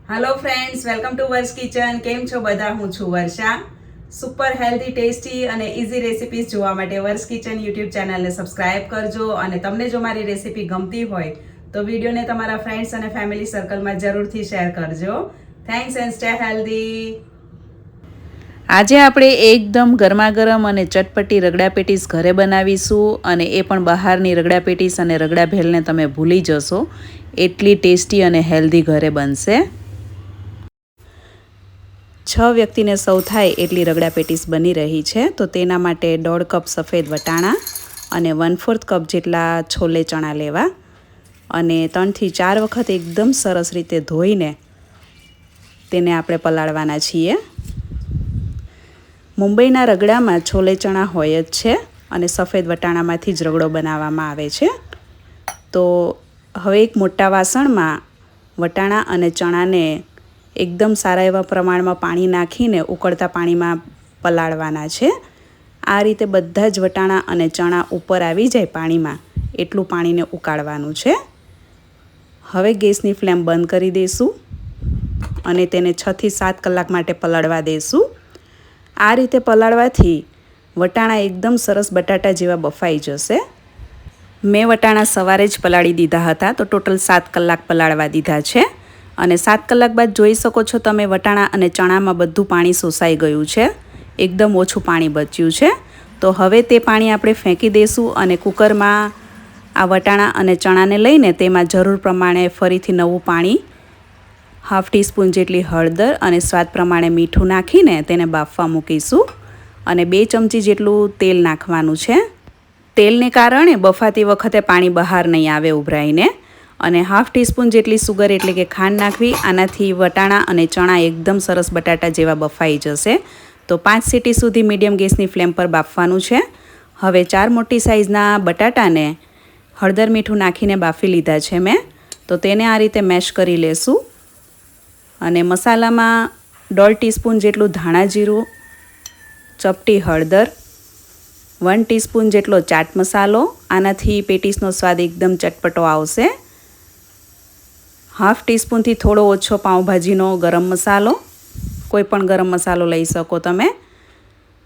Hello friends, welcome to Varsha's kitchen. केम छो બધા? હું છું વર્ષા। સુપર હેલ્ધી, ટેસ્ટી અને ઇઝી રેસિપીઝ જોવા માટે વર્સ કિચન યુટ્યુબ ચેનલને સબસ્ક્રાઇબ કરજો અને તમને જો મારી રેસિપી ગમતી હોય તો વિડીયોને તમારા ફ્રેન્ડ્સ અને ફેમિલી સર્કલમાં જરૂરથી શેર કરજો। Thanks and stay healthy. આજે આપણે એકદમ ગરમા ગરમ અને ચટપટી રગડા પેટીસ ઘરે બનાવીશું અને એ પણ બહારની રગડા પેટીસ અને રગડા ભેલને તમે ભૂલી જશો, એટલી ટેસ્ટી અને હેલ્ધી ઘરે બનશે। 6 વ્યક્તિને સૌ થાય એટલી રગડા પેટીસ બની રહી છે, તો તેના માટે 1.5 કપ સફેદ વટાણા અને 1/4 કપ જેટલા છોલે ચણા લેવા અને 3 થી 4 વખત એકદમ સરસ રીતે ધોઈને તેને આપણે પલાળવાના છીએ। મુંબઈના રગડામાં છોલે ચણા હોય જ છે અને સફેદ વટાણામાંથી જ રગડો બનાવવામાં આવે છે। તો હવે એક મોટા વાસણમાં વટાણા અને ચણાને એકદમ સારા એવા પ્રમાણમાં પાણી નાખીને ઉકળતા પાણીમાં પલાળવાના છે। આ રીતે બધા જ વટાણા અને ચણા ઉપર આવી જાય પાણીમાં એટલું પાણીને ઉકાળવાનું છે। હવે ગેસની ફ્લેમ બંધ કરી દઈશું અને તેને 6 થી 7 કલાક માટે પલાળવા દઈશું। આ રીતે પલાળવાથી વટાણા એકદમ સરસ બટાટા જેવા બફાઈ જશે। મેં વટાણા સવારે જ પલાળી દીધા હતા, તો ટોટલ 7 કલાક પલાળવા દીધા છે અને 7 કલાક બાદ જોઈ શકો છો તમે વટાણા અને ચણામાં બધું પાણી શોષાઈ ગયું છે, એકદમ ઓછું પાણી બચ્યું છે। તો હવે તે પાણી આપણે ફેંકી દઈશું અને કુકરમાં આ વટાણા અને ચણાને લઈને તેમાં જરૂર પ્રમાણે ફરીથી નવું પાણી, 1/2 ટીસ્પૂન જેટલી હળદર અને સ્વાદ પ્રમાણે મીઠું નાખીને તેને બાફવા મૂકીશું અને 2 ચમચી જેટલું તેલ નાખવાનું છે। તેલને કારણે બફાતી વખતે પાણી બહાર નહીં આવે ઉભરાઈને અને 1/2 ટીસ્પૂન જેટલી સુગર એટલે કે ખાંડ નાખવી। આનાથી વટાણા અને ચણા એકદમ સરસ બટાટા જેવા બફાઈ જશે। તો 5 સીટી સુધી મીડિયમ ગેસની ફ્લેમ પર બાફવાનું છે। હવે 4 મોટી સાઇઝના બટાટાને હળદર મીઠું નાખીને બાફી લીધા છે મેં, તો તેને આ રીતે મેશ કરી લેશું અને મસાલામાં 1.5 ટીસ્પૂન જેટલું ધાણા જીરું, ચપટી હળદર, 1 ટીસ્પૂન જેટલો ચાટ મસાલો, આનાથી પેટીસનો સ્વાદ એકદમ ચટપટો આવશે। 1/2 ટીસ્પૂનથી થોડો ઓછો પાઉંભાજીનો ગરમ મસાલો, કોઈ પણ ગરમ મસાલો લઈ શકો તમે,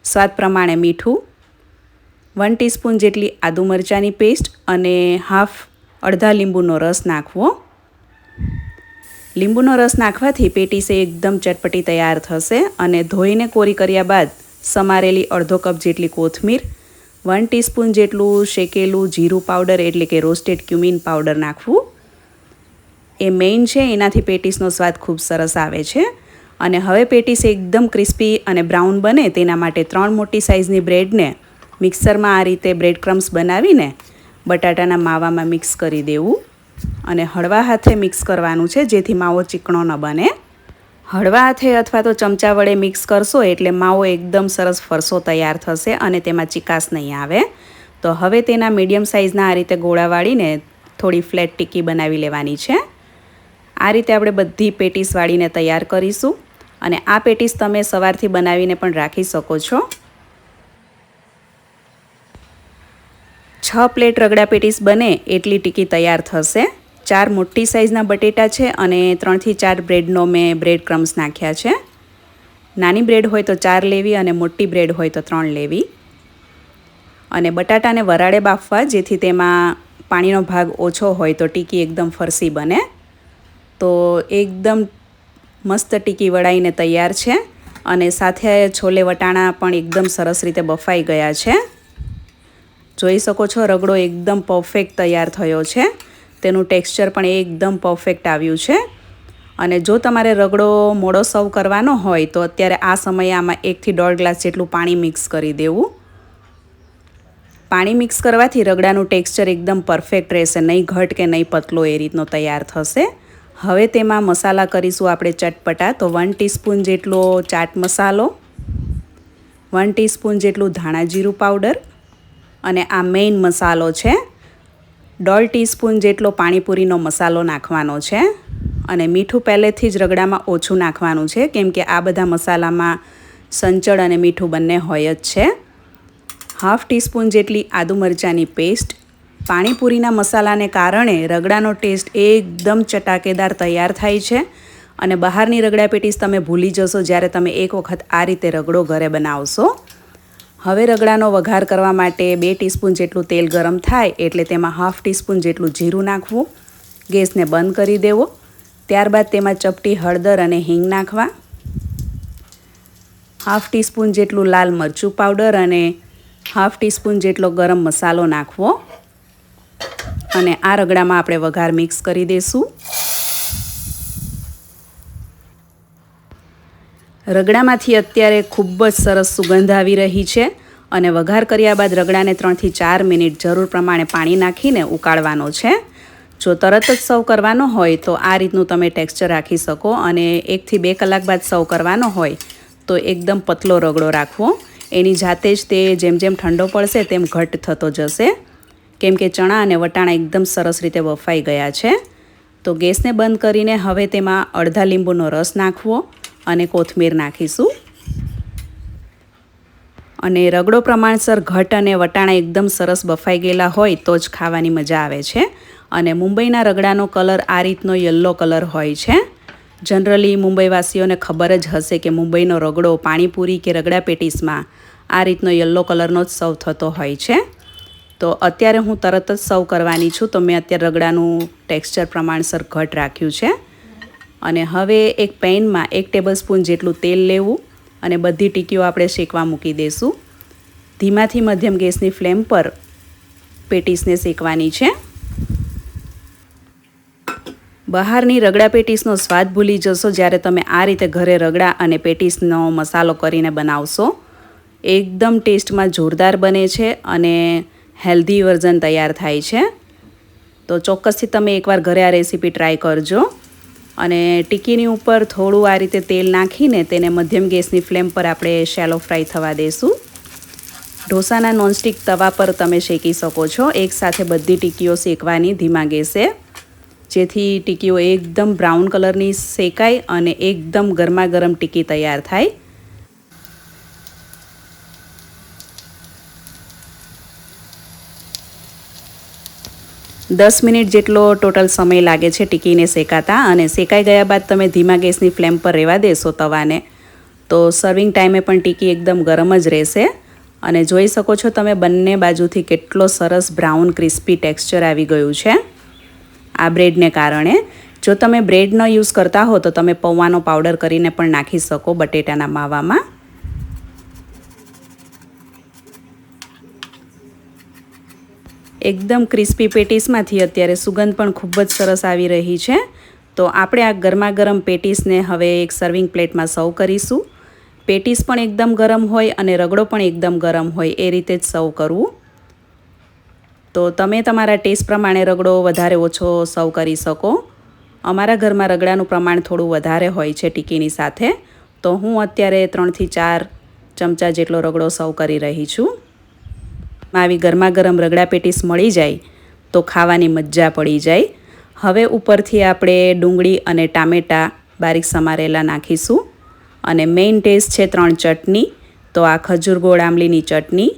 સ્વાદ પ્રમાણે મીઠું, 1 ટીસ્પૂન જેટલી આદુ મરચાંની પેસ્ટ અને અડધા લીંબુનો રસ નાખવો। લીંબુનો રસ નાખવાથી પેટીસે એકદમ ચટપટી તૈયાર થશે અને ધોઈને કોરી કર્યા બાદ સમારેલી અડધો કપ જેટલી કોથમીર, 1 ટીસ્પૂન જેટલું શેકેલું જીરું પાવડર એટલે કે રોસ્ટેડ ક્યુમીન પાવડર નાખવું। એ મેઇન છે, એનાથી પેટીસનો સ્વાદ ખૂબ સરસ આવે છે। અને હવે પેટીસ એકદમ ક્રિસ્પી અને બ્રાઉન બને તેના માટે 3 મોટી સાઇઝની બ્રેડને મિક્સરમાં આ રીતે બ્રેડ ક્રમ્સ બનાવીને બટાટાના માવામાં મિક્સ કરી દેવું અને હળવા હાથે મિક્સ કરવાનું છે, જેથી માવો ચીકણો ન બને। હળવા હાથે અથવા તો ચમચા વડે મિક્સ કરશો એટલે માવો એકદમ સરસ ફરસો તૈયાર થશે અને તેમાં ચીકાશ નહીં આવે। તો હવે તેના મીડિયમ સાઇઝના આ રીતે ગોળા વાળીને થોડી ફ્લેટ ટિક્કી બનાવી લેવાની છે। આ રીતે આપણે બધી પેટીસ વાળીને તૈયાર કરીશું અને આ પેટીસ તમે સવારથી બનાવીને પણ રાખી શકો છો। 6 પ્લેટ રગડા પેટીસ બને એટલી ટિક્કી તૈયાર થશે। 4 મોટી સાઇઝના બટેટા છે અને 3 થી 4 બ્રેડનો મેં બ્રેડ ક્રમ્સ નાખ્યા છે। નાની બ્રેડ હોય તો 4 લેવી અને મોટી બ્રેડ હોય તો 3 લેવી અને બટાટાને વરાળે બાફવા, જેથી તેમાં પાણીનો ભાગ ઓછો હોય તો ટિક્કી એકદમ ફરસી બને। તો એકદમ મસ્ત ટિક્કી વળાઈને તૈયાર છે અને સાથે છોલે વટાણા પણ એકદમ સરસ રીતે બફાઈ ગયા છે। જોઈ શકો છો રગડો એકદમ પરફેક્ટ તૈયાર થયો છે, તેનું ટેક્સચર પણ એકદમ પરફેક્ટ આવ્યું છે। અને જો તમારે રગડો મોડો સર્વ કરવાનો હોય તો અત્યારે આ સમયે આમાં 1 થી 1.5 ગ્લાસ જેટલું પાણી મિક્સ કરી દેવું। પાણી મિક્સ કરવાથી રગડાનું ટેક્સચર એકદમ પરફેક્ટ રહેશે, નહીં ઘટ કે નહીં પતલો એ રીતનો તૈયાર થશે। હવે તેમાં મસાલા કરીશું આપણે ચટપટા, તો 1 ટીસ્પૂન જેટલો ચાટ મસાલો, 1 ટીસ્પૂન જેટલું ધાણા જીરું પાવડર અને આ મેઇન મસાલો છે, 1/2 ટીસ્પૂન જેટલો પાણીપુરીનો મસાલો નાખવાનો છે અને મીઠું પહેલેથી જ રગડામાં ઓછું નાખવાનું છે, કેમ કે આ બધા મસાલામાં સંચળ અને મીઠું બંને હોય જ છે। 1/2 ટીસ્પૂન જેટલી આદુ મરચાંની પેસ્ટ, પાણીપુરીના મસાલાને કારણે રગડાનો ટેસ્ટ એકદમ ચટાકેદાર તૈયાર થાય છે અને બહારની રગડા પેટીસ તમે ભૂલી જશો જ્યારે તમે એક વખત આ રીતે રગડો ઘરે બનાવશો. હવે રગડાનો વઘાર કરવા માટે 2 ટીસ્પૂન જેટલું તેલ ગરમ થાય એટલે તેમાં 1/2 ટીસ્પૂન જેટલું જીરું નાખવું. ગેસને બંધ કરી દેવો. ત્યારબાદ તેમાં ચપટી હળદર અને હિંગ નાખવા. 1/2 ટીસ્પૂન જેટલું લાલ મરચું પાવડર અને 1/2 ટીસ્પૂન જેટલો ગરમ મસાલો નાખવો. અને આ રગડામાં આપણે વઘાર મિક્સ કરી દઈશું. રગડામાંથી અત્યારે ખૂબ જ સરસ સુગંધ આવી રહી છે અને વઘાર કર્યા બાદ રગડાને 3 થી 4 મિનિટ જરૂર પ્રમાણે પાણી નાખીને ઉકાળવાનો છે. જો તરત જ સર્વ કરવાનો હોય તો આ રીતનું તમે ટેક્સચર રાખી શકો અને 1 થી 2 કલાક બાદ સર્વ કરવાનો હોય તો એકદમ પતલો રગડો રાખવો. એની જાતે જ તે જેમ જેમ ઠંડો પડશે તેમ ઘટ થતો જશે કેમ કે ચણા અને વટાણા એકદમ સરસ રીતે બફાઈ ગયા છે. તો ગેસને બંધ કરીને હવે તેમાં અડધા લીંબુનો રસ નાખવો અને કોથમીર નાખીશું. અને રગડો પ્રમાણસર ઘટ અને વટાણા એકદમ સરસ બફાઈ ગયેલા હોય તો જ ખાવાની મજા આવે છે. અને મુંબઈના રગડાનો કલર આ રીતનો યલો કલર હોય છે. જનરલી મુંબઈવાસીઓને ખબર જ હશે કે મુંબઈનો રગડો પાણીપુરી કે રગડા પેટીસમાં આ રીતનો યલો કલરનો જ સર્વ થતો હોય છે. તો અત્યારે હું તરત જ સર્વ કરવાની છું તો મેં અત્યારે રગડાનું ટેક્સચર પ્રમાણસર ઘટ રાખ્યું છે. અને હવે એક પેનમાં 1 ટેબલસ્પૂન જેટલું તેલ લેવું અને બધી ટીકીઓ આપણે શેકવા મૂકી દઈશું. ધીમાથી મધ્યમ ગેસની ફ્લેમ પર પેટીસને શેકવાની છે. બહારની રગડા પેટીસનો સ્વાદ ભૂલી જશો જ્યારે તમે આ રીતે ઘરે રગડા અને પેટીસનો મસાલો કરીને બનાવશો. એકદમ ટેસ્ટમાં જોરદાર બને છે અને હેલ્ધી વર્ઝન તૈયાર થાય છે. તો ચોક્કસથી તમે એકવાર ઘરે આ રેસીપી ટ્રાય કરજો. અને ટિક્કીની ઉપર થોડું આ રીતે તેલ નાખીને તેને મધ્યમ ગેસની ફ્લેમ પર આપણે શેલો ફ્રાય થવા દઈશું. ઢોસાના નોનસ્ટિક તવા પર તમે શેકી શકો છો. એકસાથે બધી ટિક્કીઓ શેકવાની ધીમા ગેસે જેથી ટિક્કીઓ એકદમ બ્રાઉન કલરની શેકાય અને એકદમ ગરમા ગરમ ટિક્કી તૈયાર થાય. દસ મિનિટ જેટલો ટોટલ સમય લાગે છે ટિક્કીને શેકાતા અને શેકાઈ ગયા બાદ તમે ધીમા ગેસની ફ્લેમ પર રહેવા દેશો તવાને તો સર્વિંગ ટાઈમે પણ ટિક્કી એકદમ ગરમ જ રહેશે. અને જોઈ શકો છો તમે બંને બાજુથી કેટલો સરસ બ્રાઉન ક્રિસ્પી ટેક્સચર આવી ગયું છે આ બ્રેડને કારણે. જો તમે બ્રેડ ન યુઝ કરતા હો તો તમે પૌવાનો પાવડર કરીને પણ નાખી શકો બટેટાના માવામાં. એકદમ ક્રિસ્પી પેટીસમાંથી અત્યારે સુગંધ પણ ખૂબ જ સરસ આવી રહી છે. તો આપણે આ ગરમા ગરમ પેટીસને હવે એક સર્વિંગ પ્લેટમાં સર્વ કરીશું. પેટીસ પણ એકદમ ગરમ હોય અને રગડો પણ એકદમ ગરમ હોય એ રીતે જ સર્વ કરવું. તો તમે તમારા ટેસ્ટ પ્રમાણે રગડો વધારે ઓછો સર્વ કરી શકો. અમારા ઘરમાં રગડાનું પ્રમાણ થોડું વધારે હોય છે ટિક્કીની સાથે તો હું અત્યારે 3 થી 4 ચમચા જેટલો રગડો સર્વ કરી રહી છું. આવી ગરમા ગરમ રગડા પેટીસ મળી જાય તો ખાવાની મજા પડી જાય. હવે ઉપરથી આપણે ડુંગળી અને ટામેટાં બારીક સમારેલા નાખીશું. અને મેઇન ટેસ્ટ છે 3 ચટણી. તો આ ખજૂર ગોળ આંબલીની ચટણી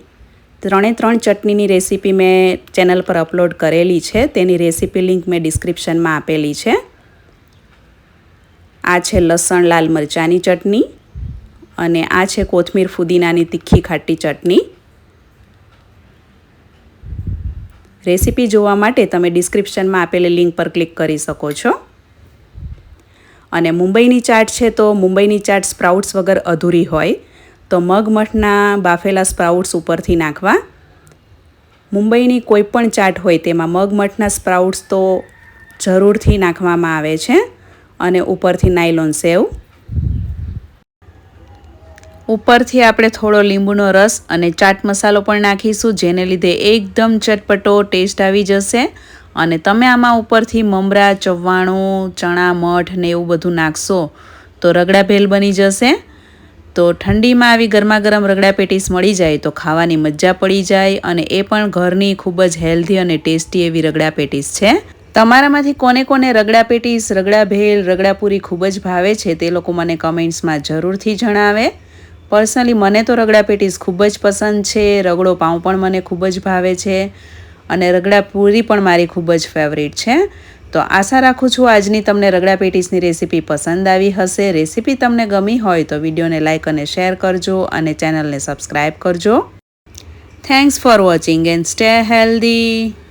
3 ચટણીની રેસીપી મેં ચેનલ પર અપલોડ કરેલી છે. તેની રેસીપી લિંક મેં ડિસ્ક્રિપ્શનમાં આપેલી છે. આ છે લસણ લાલ મરચાંની ચટણી અને આ છે કોથમીર ફુદીનાની તીખી ખાટી ચટણી. રેસીપી જોવા માટે તમે ડિસ્ક્રિપ્શનમાં આપેલી લિંક પર ક્લિક કરી શકો છો. અને મુંબઈની ચાટ છે તો મુંબઈની ચાટ સ્પ્રાઉટ્સ વગર અધૂરી હોય તો મગમઠના બાફેલા સ્પ્રાઉટ્સ ઉપરથી નાખવા. મુંબઈની કોઈ પણ ચાટ હોય તેમાં મગમઠના સ્પ્રાઉટ્સ તો જરૂરથી નાખવામાં આવે છે અને ઉપરથી નાયલોન સેવ. ઉપરથી આપણે થોડો લીંબુનો રસ અને ચાટ મસાલો પણ નાખીશું જેને લીધે એકદમ ચટપટો ટેસ્ટ આવી જશે. અને તમે આમાં ઉપરથી મમરા, ચવાણું, ચણા, મઠ ને એવું બધું નાખશો તો રગડા ભેલ બની જશે. તો ઠંડીમાં આવી ગરમા ગરમ રગડા પેટીસ મળી જાય તો ખાવાની મજા પડી જાય અને એ પણ ઘરની ખૂબ જ હેલ્ધી અને ટેસ્ટી એવી રગડા પેટીસ છે. તમારામાંથી કોને કોને રગડા પેટીસ, રગડા ભેલ, રગડા પૂરી ખૂબ જ ભાવે છે તે લોકો મને કમેન્ટ્સમાં જરૂરથી જણાવે. પર્સનલી મને તો રગડા પેટીસ ખૂબ જ પસંદ છે. રગડો પાઉં પણ મને ખૂબ જ ભાવે છે અને રગડા પૂરી પણ મારી ખૂબ જ ફેવરિટ છે. તો આશા રાખું છું આજની તમને રગડા પેટીસની રેસીપી પસંદ આવી હશે. રેસીપી તમને ગમી હોય તો વિડીયોને લાઇક અને શેર કરજો અને ચેનલને સબસ્ક્રાઈબ કરજો. Thanks for watching and stay healthy.